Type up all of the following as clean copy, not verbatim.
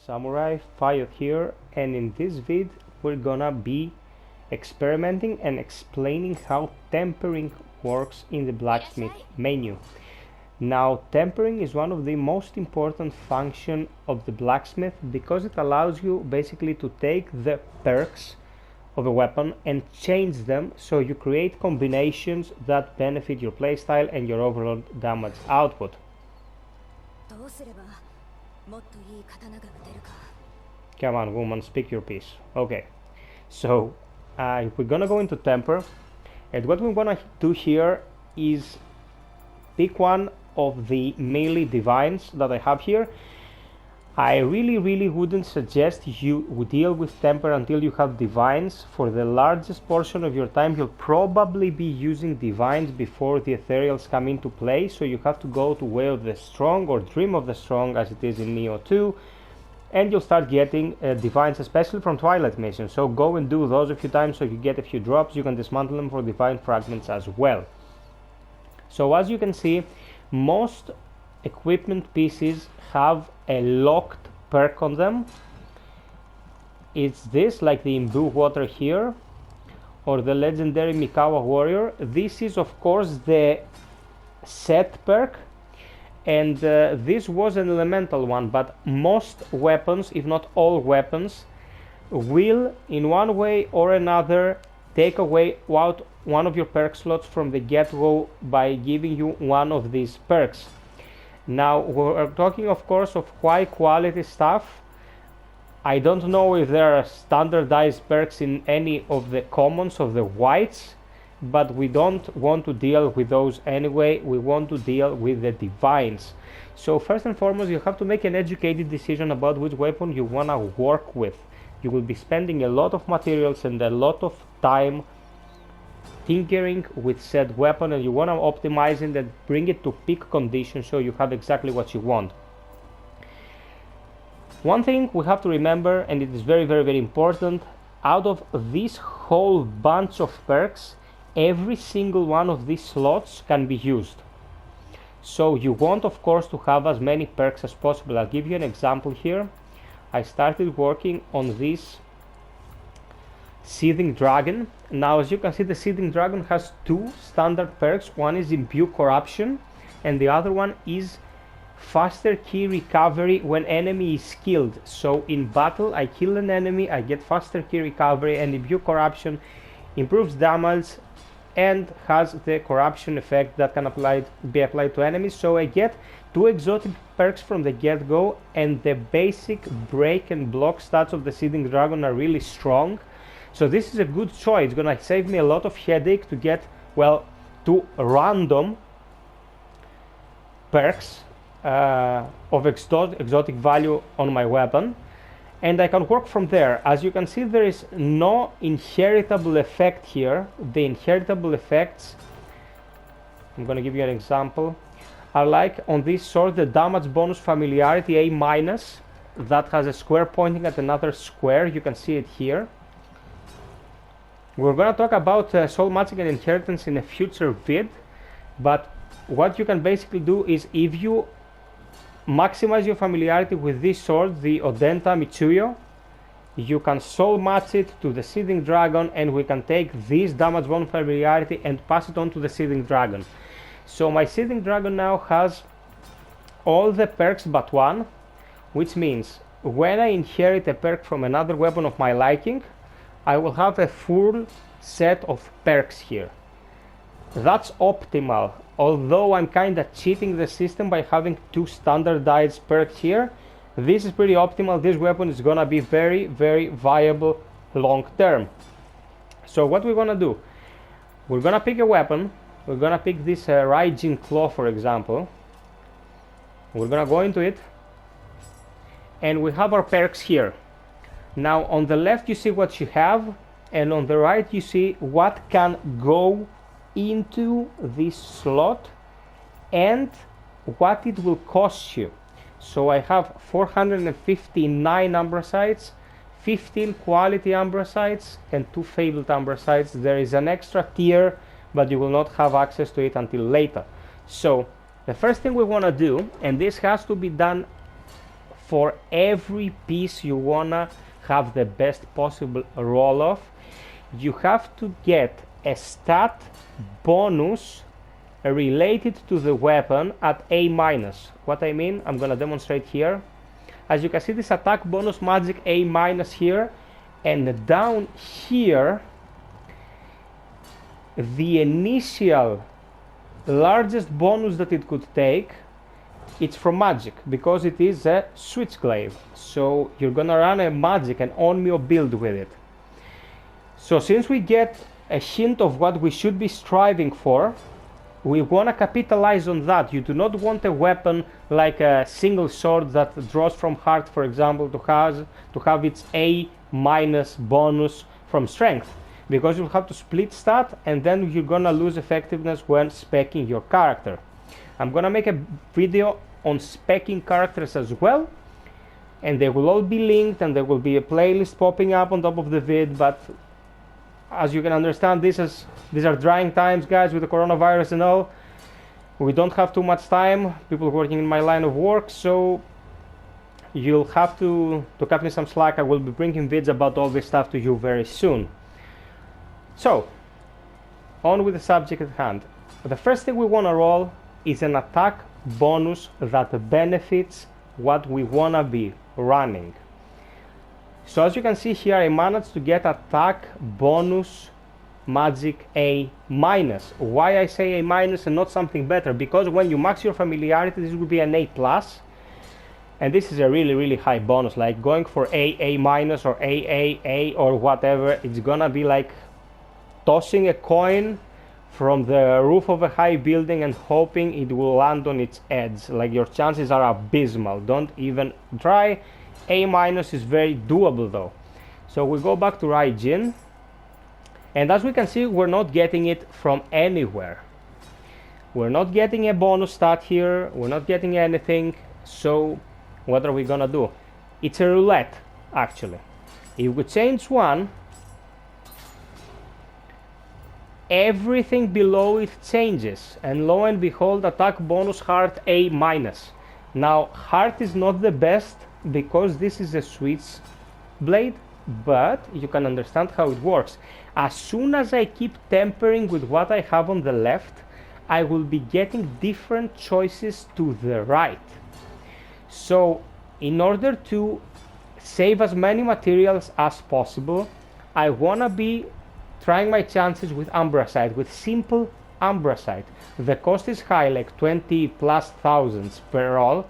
Samurai, FiOth here, and in this vid we're gonna be experimenting and explaining how tempering works in the blacksmith menu. Now, tempering is one of the most important functions of the blacksmith because it allows you basically to take the perks of a weapon and change them so you create combinations that benefit your playstyle and your overall damage output. Come on, woman, speak your piece. Okay, so we're gonna go into temper, and what we wanna do here is pick one of the melee divines that I have here. I really wouldn't suggest you deal with temper until you have divines. For the largest portion of your time you'll probably be using divines before the ethereals come into play, so you have to go to Way of the Strong or Dream of the Strong as it is in Neo 2, and you'll start getting divines, especially from Twilight missions. So go and do those a few times so you get a few drops. You can dismantle them for divine fragments as well. So as you can see, most equipment pieces have a locked perk on them. It's this, like the Imbue Water here, or the legendary Mikawa Warrior. This is of course the set perk, and this was an elemental one, but most weapons, if not all weapons, will in one way or another take away one of your perk slots from the get-go by giving you one of these perks. Now we're talking of course of high quality stuff. I don't know if there are standardized perks in any of the commons of the whites, but we don't want to deal with those anyway. We want to deal with the divines. So first and foremost, you have to make an educated decision about which weapon you want to work with. You will be spending a lot of materials and a lot of time tinkering with said weapon, and you want to optimize it and bring it to peak condition so you have exactly what you want. One thing we have to remember, and it is very important, out of this whole bunch of perks, every single one of these slots can be used. So you want of course to have as many perks as possible. I'll give you an example here. I started working on this Seething Dragon. Now as you can see, the Seething Dragon has two standard perks. One is Imbue Corruption and the other one is faster key recovery when enemy is killed. So in battle I kill an enemy, I get faster key recovery, and Imbue Corruption improves damage and has the corruption effect that can be applied to enemies. So I get two exotic perks from the get-go, and the basic break and block stats of the Seething Dragon are really strong. So this is a good choice. It's gonna save me a lot of headache to get, well, two random perks of exotic value on my weapon, and I can work from there. As you can see, there is no inheritable effect here. The inheritable effects, I'm gonna give you an example, are like on this sword, the damage bonus familiarity A-, that has a square pointing at another square. You can see it here. We're gonna talk about soul matching and inheritance in a future vid, but what you can basically do is, if you maximize your familiarity with this sword, the Odenta Mitsuyo, you can soul match it to the Seething Dragon, and we can take this damage bonus familiarity and pass it on to the Seething Dragon. So my Seething Dragon now has all the perks but one, which means when I inherit a perk from another weapon of my liking, I will have a full set of perks here. That's optimal, although I'm kinda cheating the system by having two standardized perks here. This is pretty optimal. This weapon is gonna be very viable long term. So what we're gonna do, we're gonna pick a weapon. We're gonna pick this Raijin Claw, for example. We're gonna go into it, and we have our perks here. Now on the left you see what you have, and on the right you see what can go into this slot and what it will cost you. So I have 459 Umbracites, 15 quality Umbracites, and 2 Fabled Umbracites. There is an extra tier, but you will not have access to it until later. So the first thing we want to do, and this has to be done for every piece you wanna have the best possible roll of, you have to get a stat bonus related to the weapon at A-. What I mean, I'm gonna demonstrate here. As you can see, this attack bonus magic A- here, and down here the initial largest bonus that it could take, it's from magic, because it is a switchglaive. So you're gonna run a magic and Onmyo build with it. So since we get a hint of what we should be striving for, we want to capitalize on that. You do not want a weapon like a single sword that draws from heart, for example, to have its A- bonus from strength, because you'll have to split stat and then you're gonna lose effectiveness when speccing your character. I'm gonna make a video on speccing characters as well, and they will all be linked, and there will be a playlist popping up on top of the vid. But as you can understand, these are trying times, guys, with the coronavirus and all. We don't have too much time, people working in my line of work, so you'll have to cut me some slack. I will be bringing vids about all this stuff to you very soon. So, on with the subject at hand. The first thing we want to roll is an attack bonus that benefits what we want to be running. So as you can see here, I managed to get attack bonus magic A-. Why I say A- and not something better? Because when you max your familiarity, this will be an A+, and this is a really high bonus, like going for A- or AAA or whatever. It's gonna be like tossing a coin from the roof of a high building and hoping it will land on its edge. Like, your chances are abysmal. Don't even try. A- is very doable though. So we go back to Raijin, and as we can see, we're not getting it from anywhere. We're not getting a bonus stat here, we're not getting anything. So what are we gonna do? It's a roulette, actually. If we change one, everything below it changes, and lo and behold, attack bonus heart A-. Now, heart is not the best because this is a switch blade, but you can understand how it works. As soon as I keep tempering with what I have on the left, I will be getting different choices to the right. So in order to save as many materials as possible, I want to be trying my chances with Umbracite, with simple Umbracite. The cost is high, like 20,000+ per roll,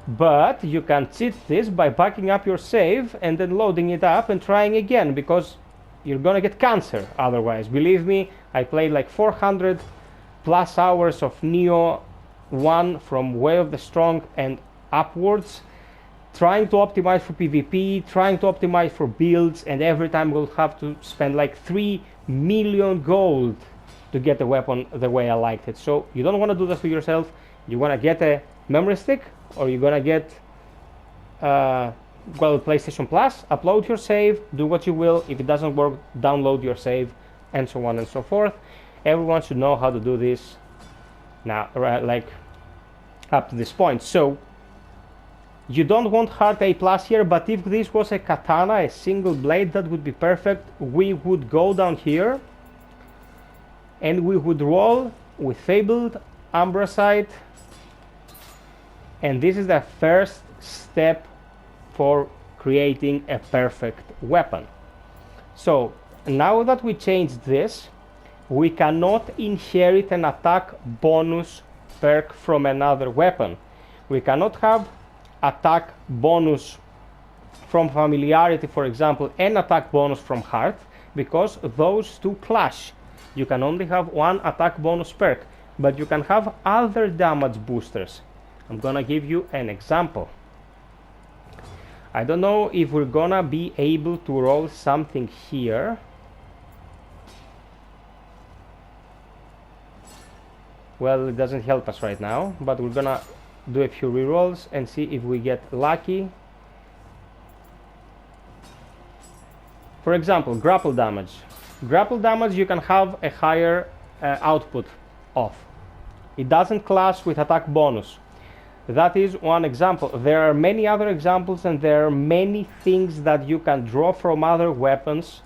but you can cheat this by backing up your save and then loading it up and trying again, because you're gonna get cancer otherwise. Believe me, I played like 400+ hours of Neo 1 from Way of the Strong and upwards, trying to optimize for PvP, trying to optimize for builds, and every time we'll have to spend like 3 million gold to get the weapon the way I liked it. So you don't want to do this to yourself. You want to get a memory stick, or you're gonna get PlayStation Plus, upload your save, do what you will. If it doesn't work, download your save, and so on and so forth. Everyone should know how to do this now, right, like up to this point. So you don't want heart A+ here, but if this was a katana, a single blade, that would be perfect. We would go down here and we would roll with Fabled, Umbracite, and this is the first step for creating a perfect weapon. So now that we changed this, we cannot inherit an attack bonus perk from another weapon. We cannot have attack bonus from familiarity, for example, and attack bonus from heart, because those two clash. You can only have one attack bonus perk, but you can have other damage boosters. I'm gonna give you an example. I don't know if we're gonna be able to roll something here. Well, it doesn't help us right now, but we're gonna do a few rerolls and see if we get lucky. For example, grapple damage. Grapple damage you can have a higher output of. It doesn't clash with attack bonus. That is one example. There are many other examples, and there are many things that you can draw from other weapons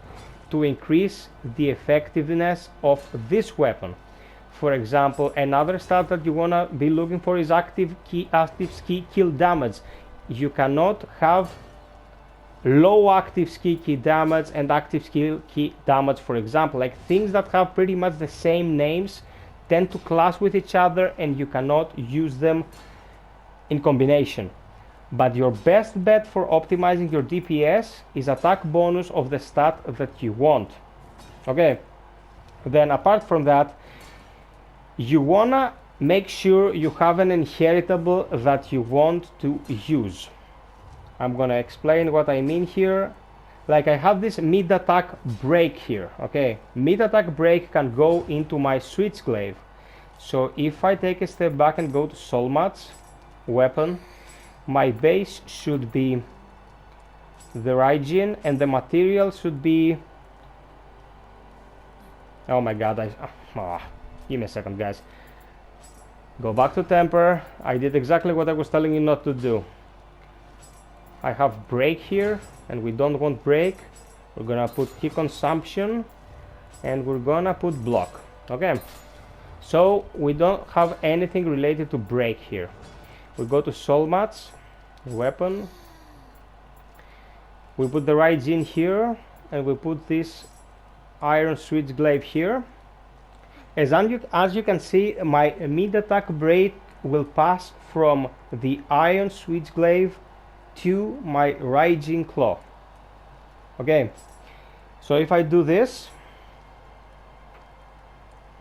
to increase the effectiveness of this weapon. For example, another stat that you want to be looking for is active ski kill damage. You cannot have low active ski key damage and active skill key damage, for example. Like things that have pretty much the same names tend to clash with each other, and you cannot use them in combination. But your best bet for optimizing your DPS is attack bonus of the stat that you want. Okay, then apart from that, you wanna make sure you have an inheritable that you want to use. I'm gonna explain what I mean here. Like I have this mid attack break here. Okay, mid attack break can go into my switchglaive. So if I take a step back and go to soul mats, weapon, my base should be the Raijin, and the material should be, oh my god, give me a second, guys. Go back to temper. I did exactly what I was telling you not to do. I have break here, and we don't want break. We're gonna put key consumption, and we're gonna put block. Okay, so we don't have anything related to break here. We go to soul mats, weapon, we put the Raijin here, and we put this iron switchglaive here. As you can see, my mid attack break will pass from the iron switchglaive to my Raijin claw. Okay, so if I do this,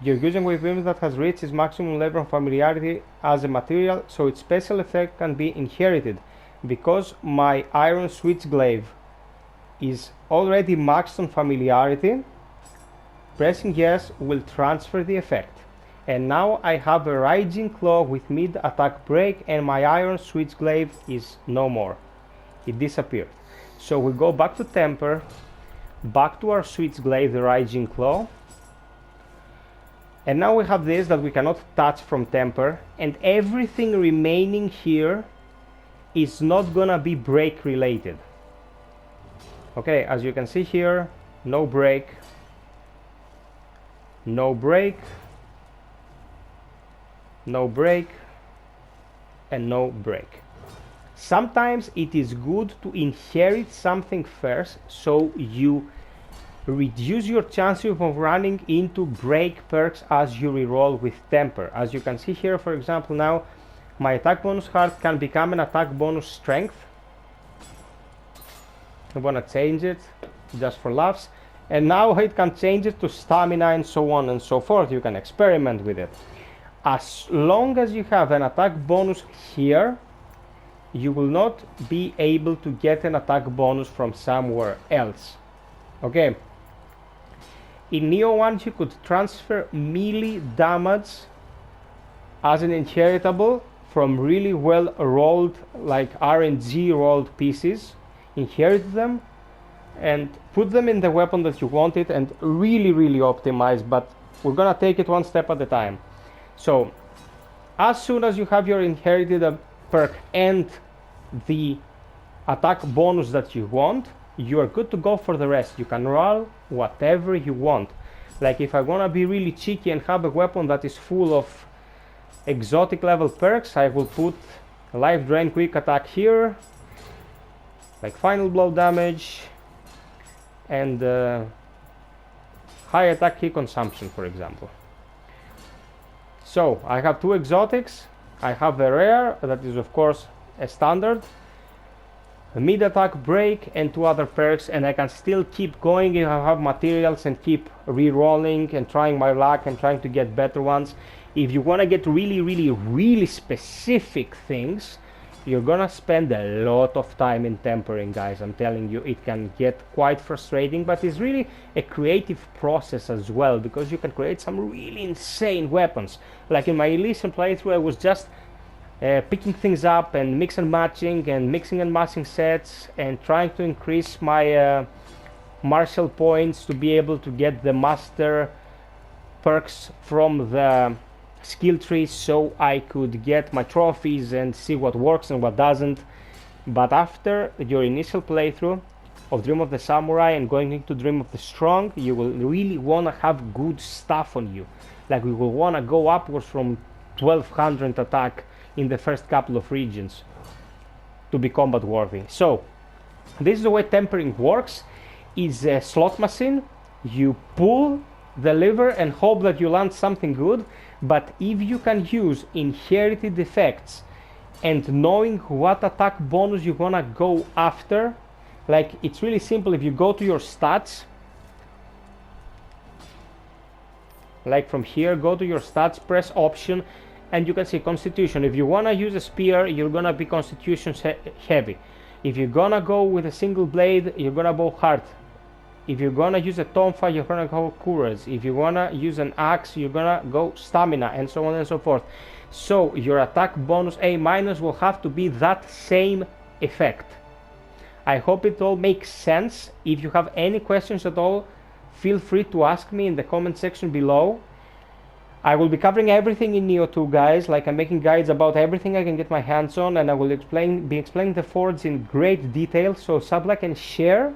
you're using weapon that has reached its maximum level of familiarity as a material, so its special effect can be inherited. Because my iron switchglaive is already maxed on familiarity, pressing yes will transfer the effect. And now I have a Raijin claw with mid attack break, and my iron switchglaive is no more. It disappeared. So we go back to temper, back to our switchglaive, the Raijin claw. And now we have this that we cannot touch from temper, and everything remaining here is not gonna be break related. Okay, as you can see here, no break, no break, no break, and no break. Sometimes it is good to inherit something first, so you reduce your chances of running into break perks as you reroll with temper. As you can see here, for example, now my attack bonus heart can become an attack bonus strength. I want to change it just for laughs, and now it can change it to stamina and so on and so forth. You can experiment with it. As long as you have an attack bonus here, you will not be able to get an attack bonus from somewhere else. Okay, in Neo 1 you could transfer melee damage as an inheritable from really well rolled, like RNG rolled pieces, inherit them and put them in the weapon that you wanted and really optimize, but we're gonna take it one step at a time. So as soon as you have your inherited perk and the attack bonus that you want, you are good to go for the rest. You can roll whatever you want. Like if I wanna be really cheeky and have a weapon that is full of exotic level perks, I will put life drain quick attack here, like final blow damage, and high attack key consumption, for example. So I have two exotics. I have a rare that is of course a standard, a mid attack break, and two other perks, and I can still keep going if I have materials and keep re-rolling and trying my luck and trying to get better ones. If you want to get really specific things, you're gonna spend a lot of time in tempering, guys. I'm telling you, it can get quite frustrating, but it's really a creative process as well, because you can create some really insane weapons. Like in my Elysian playthrough, I was just picking things up and mixing and matching sets and trying to increase my martial points to be able to get the master perks from the skill trees so I could get my trophies and see what works and what doesn't. But after your initial playthrough of Dream of the Samurai and going into Dream of the Strong, you will really want to have good stuff on you. Like we will want to go upwards from 1200 attack in the first couple of regions to be combat worthy. So this is the way tempering works. Is a slot machine. You pull the lever and hope that you land something good, but if you can use inherited effects and knowing what attack bonus you wanna go after, like it's really simple. If you go to your stats, like from here, go to your stats, press option, and you can see constitution. If you wanna use a spear, you're gonna be constitution heavy. If you're gonna go with a single blade, you're gonna go hard. If you're gonna use a tonfa, you're gonna go courage. If you wanna use an axe, you're gonna go stamina, and so on and so forth. So your attack bonus A- will have to be that same effect. I hope it all makes sense. If you have any questions at all, feel free to ask me in the comment section below. I will be covering everything in Neo 2, guys. Like, I'm making guides about everything I can get my hands on, and I will be explaining the forge in great detail. So sub, like, and share.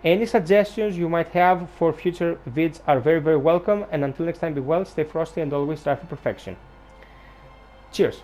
Any suggestions you might have for future vids are very, very welcome. And until next time, be well, stay frosty, and always strive for perfection. Cheers!